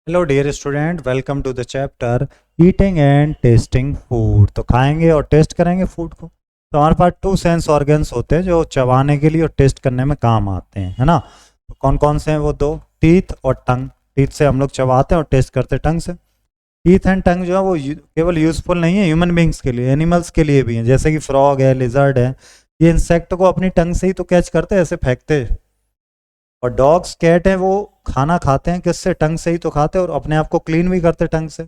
Hello dear student, welcome to the chapter eating and testing food. तो खाएंगे और test करेंगे फूड को। तो हमारे पास टू सेंस ऑर्गन्स होते हैं जो चबाने के लिए और टेस्ट करने में काम आते हैं, है ना। तो कौन कौन से हैं वो दो? टीथ और टंग। टीथ से हम लोग चबाते हैं और टेस्ट करते हैं टंग से। टीथ एंड टंग जो है वो केवल यूजफुल नहीं है ह्यूमन बींग्स के लिए, एनिमल्स के लिए भी हैं। जैसे कि फ्रॉग है, लिजर्ड है, ये इंसेक्ट को अपनी टंग से ही तो कैच करते हैं, ऐसे फेंकते हैं। और डॉग्स कैट है वो खाना खाते हैं किससे? टंग से ही तो खाते हैं, और अपने आप को क्लीन भी करते टंग से।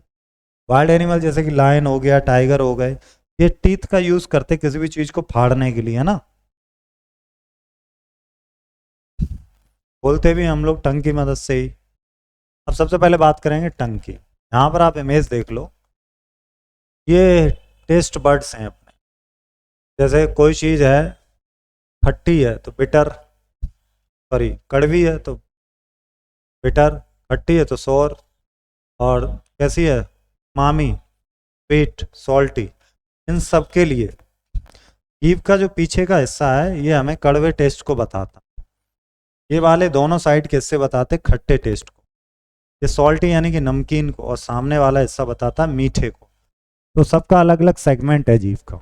वाइल्ड एनिमल जैसे कि लायन हो गया, टाइगर हो गए, ये टीथ का यूज करते किसी भी चीज को फाड़ने के लिए, है ना। बोलते भी हम लोग टंग की मदद से ही। अब सबसे पहले बात करेंगे टंग की। यहाँ पर आप इमेज देख लो, ये टेस्ट बर्ड्स हैं अपने। जैसे कोई चीज है खट्टी है तो बिटर, सॉरी कड़वी है तो बिटर, खट्टी है तो सोर, और कैसी है मामी, स्वीट, सॉल्टी। इन सब के लिए जीभ का जो पीछे का हिस्सा है ये हमें कड़वे टेस्ट को बताता। ये वाले दोनों साइड के हिस्से बताते खट्टे टेस्ट को। ये सॉल्टी यानी कि नमकीन को, और सामने वाला हिस्सा बताता मीठे को। तो सबका अलग अलग सेगमेंट है जीभ का।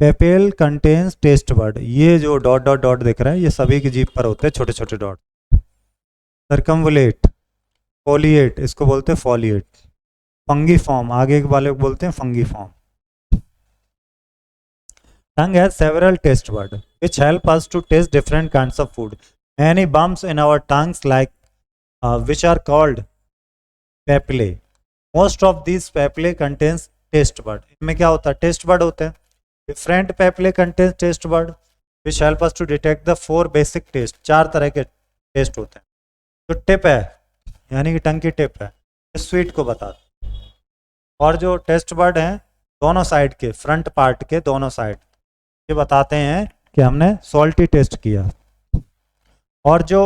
PayPal contains taste bud. ये जो डॉट डॉट डॉट दिख रहा है ये सभी की जीभ पर होते हैं, छोटे छोटे डॉट। सर्कमवुलेट, फोलिएट, इसको बोलते हैं फोलिएट। फंगी फॉर्म, आगे के वाले को बोलते हैं fungi form. Tongue has several taste buds which help us to taste different kinds of food. Many bumps in our tongues like which are called papillae. Most of these papillae contains taste bud. इनमें क्या होता है? Taste bud होते हैं। Different papillae contains taste bud which help us to detect the four basic taste. चार तरह के test होते हैं। जो टिप है यानी कि टंग की टिप है ये स्वीट को बताता है, और जो टेस्ट बर्ड हैं दोनों साइड के, फ्रंट पार्ट के दोनों साइड, ये बताते हैं कि हमने सॉल्टी टेस्ट किया। और जो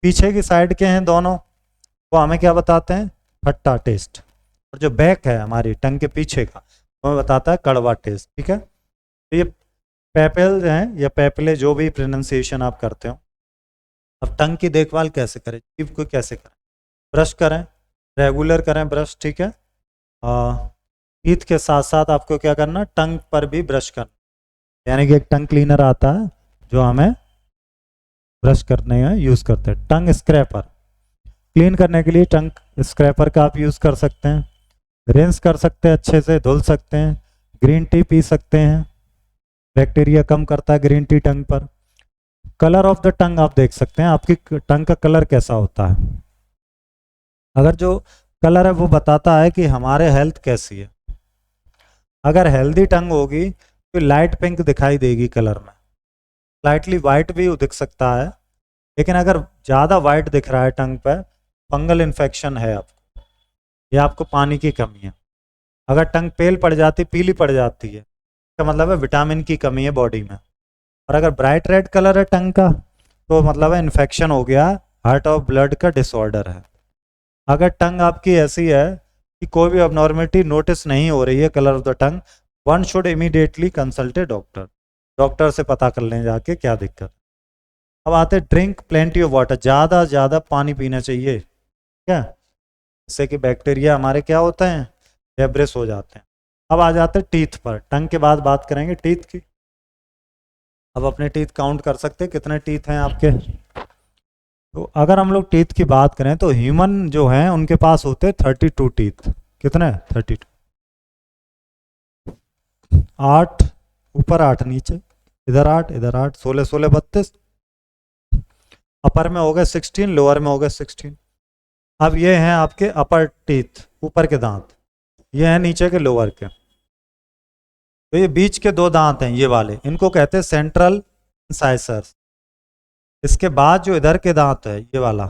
पीछे की साइड के हैं दोनों, वो हमें क्या बताते हैं? खट्टा टेस्ट। और जो बैक है हमारी टंग के पीछे का, वो हमें बताता है कड़वा टेस्ट। ठीक है, तो ये पेपल्स हैं या पेपले, जो भी प्रोनाउंसिएशन आप करते हो। अब टंग की देखभाल कैसे करें, जीभ को कैसे करें? ब्रश करें, रेगुलर करें ब्रश। ठीक है, टीथ के साथ साथ आपको क्या करना, टंग पर भी ब्रश करना। यानी कि एक टंग क्लीनर आता है जो हमें ब्रश करने में यूज़ करते हैं। टंग स्क्रैपर, क्लीन करने के लिए टंग स्क्रैपर का आप यूज़ कर सकते हैं। रिंस कर सकते हैं, अच्छे से धुल सकते हैं। ग्रीन टी पी सकते हैं, बैक्टीरिया कम करता है ग्रीन टी टंग पर। कलर ऑफ द टंग आप देख सकते हैं, आपकी टंग का कलर कैसा होता है। अगर जो कलर है वो बताता है कि हमारे हेल्थ कैसी है। अगर हेल्दी टंग होगी तो लाइट पिंक दिखाई देगी कलर में, स्लाइटली वाइट भी दिख सकता है। लेकिन अगर ज़्यादा वाइट दिख रहा है टंग पर, फंगल इन्फेक्शन है आपको, या आपको पानी की कमी है। अगर टंग पेल पड़ जाती, पीली पड़ जाती है, इसका मतलब है विटामिन की कमी है बॉडी में। और अगर ब्राइट रेड कलर है टंग का, तो मतलब है इन्फेक्शन हो गया, हार्ट ऑफ ब्लड का डिसऑर्डर है। अगर टंग आपकी ऐसी है कि कोई भी अबनॉर्मेलिटी नोटिस नहीं हो रही है colour of the tongue, one should immediately consult A doctor. Doctor से पता कर लें जाके क्या दिक्कत। अब आते ड्रिंक प्लेंटी ऑफ वाटर, ज़्यादा ज़्यादा पानी पीना चाहिए, क्या, इससे कि बैक्टीरिया हमारे क्या होते हैं, एब्रेस हो जाते हैं। अब आ जाते हैं टीथ पर। टंग के बाद बात करेंगे टीथ की। अब अपने टीथ काउंट कर सकते हैं कितने टीथ हैं आपके। तो अगर हम लोग टीथ की बात करें तो ह्यूमन जो हैं उनके पास होते हैं 32 टीथ। कितने? 32। 8 ऊपर, 8 नीचे, इधर 8 इधर 8, 16 16 32। अपर में हो गए 16, लोअर में हो गए 16। अब ये हैं आपके अपर टीथ, ऊपर के दांत। ये हैं नीचे के, लोअर के। तो ये बीच के दो दांत हैं ये वाले, इनको कहते हैं सेंट्रल इंसाइसर्स। इसके बाद जो इधर के दांत है ये वाला,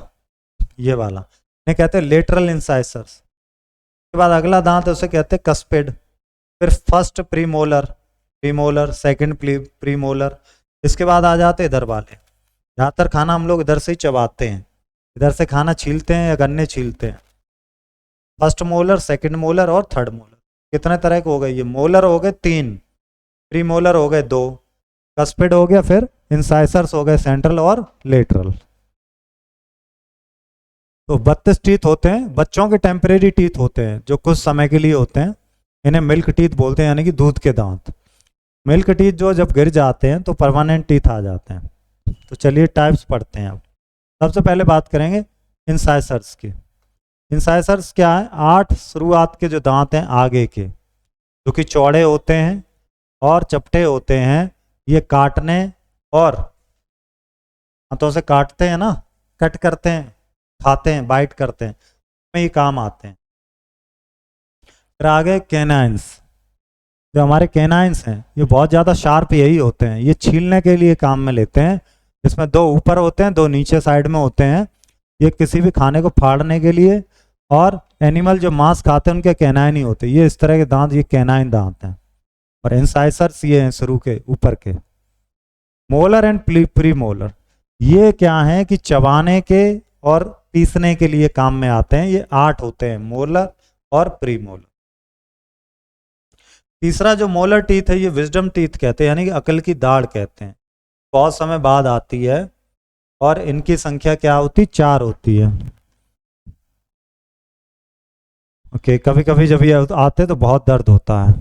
ये वाला, इन्हें कहते हैं लेटरल इंसाइसर्स। इसके बाद अगला दांत है उसे कहते हैं कस्पिड। फिर first premolar, premolar, second premolar. इसके बाद आ जाते इधर वाले। ज़्यादातर खाना हम लोग इधर से ही चबाते हैं, इधर से खाना छीलते हैं या गन्ने छीलते हैं। फर्स्ट मोलर, सेकंड मोलर और थर्ड मोलर। कितने तरह के हो गए? ये मोलर हो गए 3, प्री मोलर हो गए 2, कस्पिड हो गया, फिर इंसाइसर्स हो गए सेंट्रल और लेटरल। तो 32 टीथ होते हैं, बच्चों के टेम्परेरी टीथ होते हैं जो कुछ समय के लिए होते हैं, इन्हें मिल्क टीथ बोलते हैं, यानी कि दूध के दांत। मिल्क टीथ जो जब गिर जाते हैं तो परमानेंट टीथ आ जाते हैं। तो चलिए टाइप्स पढ़ते हैं अब। सबसे पहले बात करेंगे इंसाइसर्स की। इंसाइसर्स क्या है? 8 शुरुआत के जो दांत हैं आगे के, जो कि चौड़े होते हैं और चपटे होते हैं, ये काटने और हाथों से काटते हैं ना, कट करते हैं, खाते हैं, बाइट करते हैं, में ये काम आते हैं। फिर आगे कैनाइंस। जो हमारे कैनाइंस हैं ये बहुत ज़्यादा शार्प यही होते हैं, ये छीलने के लिए काम में लेते हैं। इसमें 2 ऊपर होते हैं, 2 नीचे साइड में होते हैं। ये किसी भी खाने को फाड़ने के लिए, और एनिमल जो मांस खाते हैं उनके कैनाइन ही होते हैं। ये इस तरह के दांत, ये कैनाइन दांत हैं। और इंसाइसर्स ये हैं शुरू के ऊपर के। मोलर एंड प्री मोलर, ये क्या है कि चबाने के और पीसने के लिए काम में आते हैं। ये 8 होते हैं, मोलर और प्री मोलर। तीसरा जो मोलर टीथ है ये विजडम टीथ कहते हैं, यानी कि अकल की दाढ़ कहते हैं। बहुत समय बाद आती है और इनकी संख्या क्या होती? 4 होती है। ओके, कभी कभी जब ये आते तो बहुत दर्द होता है।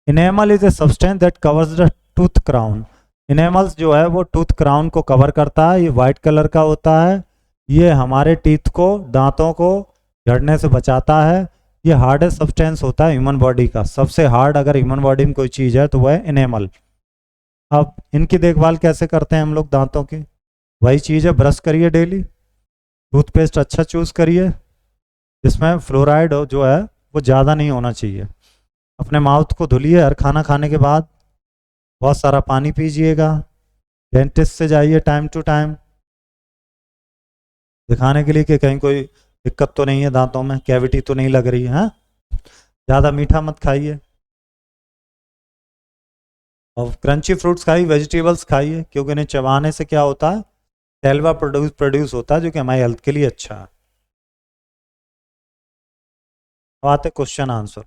Enamel is a substance that covers the tooth crown. Enamels जो है वो टूथ क्राउन को कवर करता है, ये वाइट कलर का होता है। ये हमारे टीथ को, दांतों को झड़ने से बचाता है। ये हार्डेस्ट सब्सटेंस होता है ह्यूमन बॉडी का। सबसे हार्ड अगर ह्यूमन बॉडी में कोई चीज़ है तो वह है इनेमल। अब इनकी देखभाल कैसे करते हैं हम लोग दांतों की? वही चीज़ है, ब्रश करिए डेली, टूथपेस्ट अच्छा चूज़ करिए जिसमें फ्लोराइड जो है वो ज़्यादा नहीं होना चाहिए। अपने माउथ को धुलिए हर खाना खाने के बाद, बहुत सारा पानी पीजिएगा। डेंटिस्ट से जाइए टाइम टू टाइम दिखाने के लिए कि कहीं कोई दिक्कत तो नहीं है, दांतों में कैविटी तो नहीं लग रही है। हाँ? ज़्यादा मीठा मत खाइए और क्रंची फ्रूट्स खाइए, वेजिटेबल्स खाइए, क्योंकि इन्हें चबाने से क्या होता है? सैल्वा प्रोड्यूस होता है, जो कि हमारी हेल्थ के लिए अच्छा है। अब आते question answer.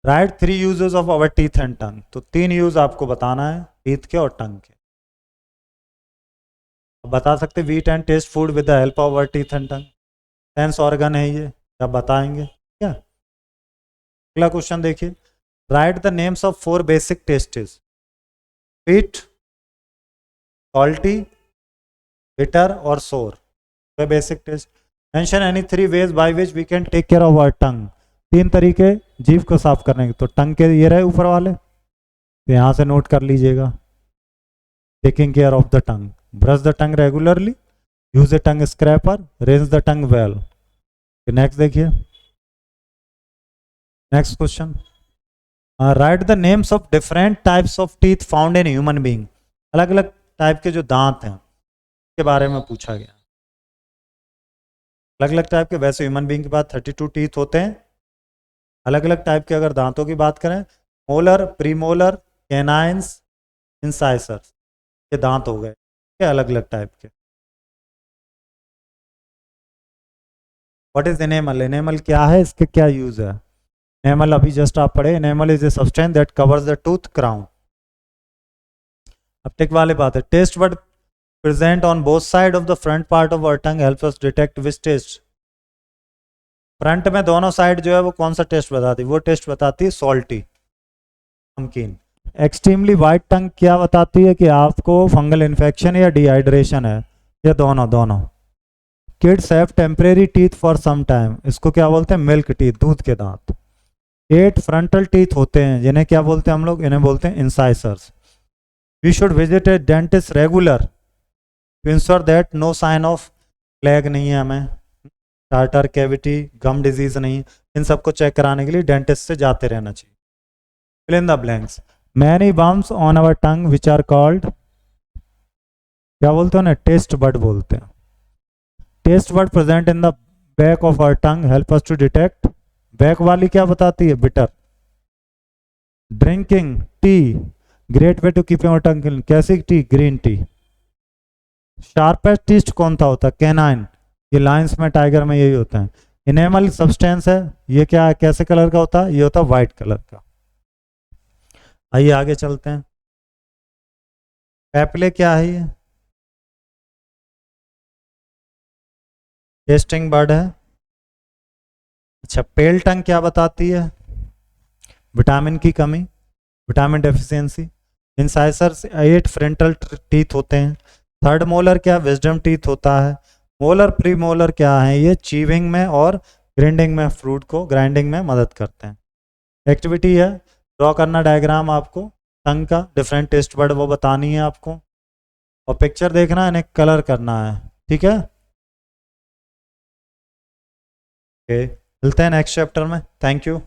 Write 3 uses of our teeth and tongue. तो 3 यूज आपको बताना है टीथ के और टंग के। अब बता सकते we eat and taste food with the help of our teeth and tongue. Sense organ है ये, आप बताएंगे क्या? अगला क्वेश्चन देखिए। Write the names of 4 basic tastes. Sweet, salty, bitter और सोर। वे basic taste. Mention any 3 ways by which we can take care of our tongue. 3 तरीके जीभ को साफ करने के। तो टंग के ये रहे ऊपर वाले, तो यहाँ से नोट कर लीजिएगा। Taking care of the tongue, brush the tongue regularly, use a tongue scraper, rinse the tongue well. Next देखिए, next question. Write the names of different types of teeth found in human being. अलग अलग type के जो दांत हैं के बारे में पूछा गया। अलग अलग टाइप के, वैसे ह्यूमन बीइंग के पास 32 टीथ होते हैं। अलग अलग टाइप के अगर दांतों की बात करें, मोलर, प्रीमोलर, कैनाइंस, इंसाइसर्स, के दांत हो गए क्या अलग अलग टाइप के। What is enamel? एनेमल क्या है, इसके क्या यूज है? एनेमल अभी जस्ट आप पढ़े, enamel is a substance that covers the tooth crown. अब टिक वाली बात है। Taste bud present on both side of the front part of our tongue helps us detect which taste. Front में दोनों side जो है वो कौन सा टेस्ट बताती है? वो टेस्ट बताती है सॉल्टी, नमकीन। एक्सट्रीमली वाइट टंग क्या बताती है? कि आपको फंगल इन्फेक्शन या डिहाइड्रेशन है, या दोनों दोनों। Kids have temporary teeth for some time, इसको क्या बोलते हैं? मिल्क टीथ, दूध के दांत। 8 फ्रंटल टीथ होते हैं, जिन्हें क्या बोलते हैं हम लोग? इन्हें बोलते हैं incisors. We should visit a dentist regular to ensure that no sign of plaque नहीं है हमें, टार्टर कैविटी, गम डिजीज नहीं, इन सबको चेक कराने के लिए डेंटिस्ट से जाते रहना चाहिए। Fill in the blanks. Many bumps on our tongue which are called, क्या बोलते हैं ना? टेस्ट बड बोलते हैं। Taste bud present in the back of our tongue help us to detect. Back वाली क्या बताती है? Bitter. Drinking tea, great way to keep your tongue clean, कैसी tea? Green tea. Sharpest teeth कौन सा होता है? कैनाइन। ये लाइंस में, टाइगर में यही होता है। इनेमल सब्सटेंस है, ये क्या है, कैसे कलर का होता है? ये होता है व्हाइट कलर का। आइए आगे चलते हैं। पैपले क्या है ये? टेस्टिंग बर्ड है। अच्छा, पेल टंग क्या बताती है? विटामिन की कमी, विटामिन डेफिशिएंसी। इंसाइसर्स 8 फ्रंटल टीथ होते हैं। थर्ड मोलर क्या? विजडम टीथ होता है। मोलर प्री मोलर क्या है? ये चीविंग में और ग्राइंडिंग में, फ्रूट को ग्राइंडिंग में मदद करते हैं। एक्टिविटी है, ड्रॉ करना डायग्राम आपको टंग का, डिफरेंट टेस्ट बर्ड वो बतानी है आपको, और पिक्चर देखना है, इन्हें कलर करना है। ठीक है, ओके, मिलते हैं नेक्स्ट चैप्टर में। Thank you.